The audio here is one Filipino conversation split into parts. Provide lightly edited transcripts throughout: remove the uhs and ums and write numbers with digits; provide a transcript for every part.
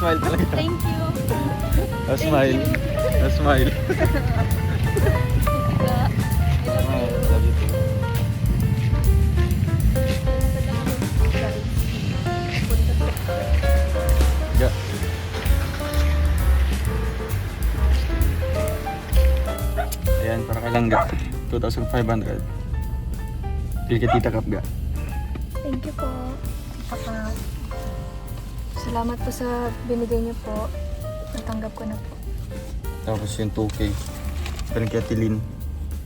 Smile talaga. Thank you. A smile. A smile. I Love you too. Yeah. Ayan, para ka lang ga. 2,500. Feel ka tita kap ga. Thank you po. Tita. Salamat po sa binigay niyo po. Natanggap ko na po. Tapos yung 2K. Parang kay Atilin.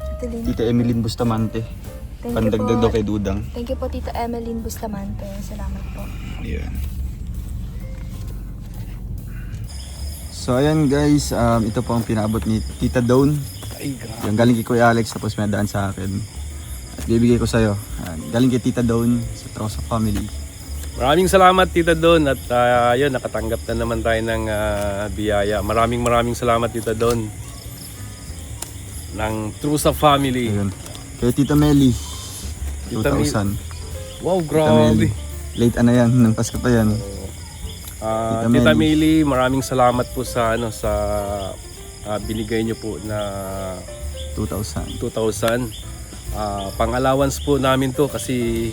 Atilin. Tita Emeline Bustamante. Thank you Pandagdag po. daw kay Dudang. Thank you po Tita Emeline Bustamante. Salamat po. Ayan. So ayan guys, ito po ang pinaabot ni Tita Dawn. Yung galing kay Kuya Alex tapos may daan sa akin. At bibigay ko sa'yo. Galing kay Tita Dawn sa Trosa Family. Maraming salamat Tita Don at yun, nakatanggap na naman tayo ng biyaya. Maraming salamat Tita Don ng Trusa Family. Ayun. Kay Tita Meli. Tita 2,000. Wow, Tita Meli. grabe. Late na yan, ng Pasko pa yan. Tita Meli, maraming salamat po sa binigay niyo po na 2,000. 2,000. Pang-allowance po namin to kasi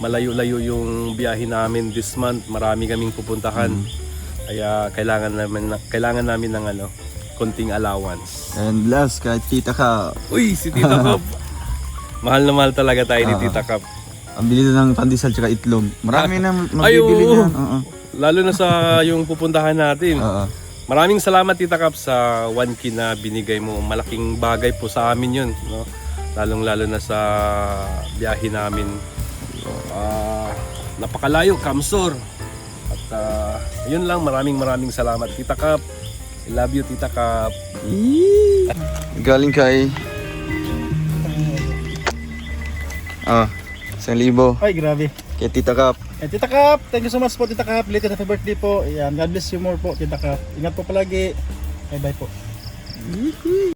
malayo-layo yung biyahe namin this month. Marami kaming pupuntahan. Kaya kailangan namin ng konting allowance. And last, kay Tita Ka. Uy, si Tita Kap. Mahal na mahal talaga tayo ni Tita Kap. Ang bili na ng pandesal tsaka itlog. Marami na Ay, magbibili oo. niyan. Oo. Lalo na sa yung pupuntahan natin. Oo. Maraming salamat Tita Kap sa 1K na binigay mo. Malaking bagay po sa amin yun. No? Lalong-lalo na sa biyahe namin. Napakalayo, Kamsor. At yun lang, maraming salamat Tita Kap. I love you Tita Kap. Galing kay 1,000 Ay, grabe. kay Tita Kap. Tita Kap, thank you so much po Tita Kap. Belated happy birthday po. Ayan, God bless you more po Tita Kap. Ingat po palagi. Bye bye po.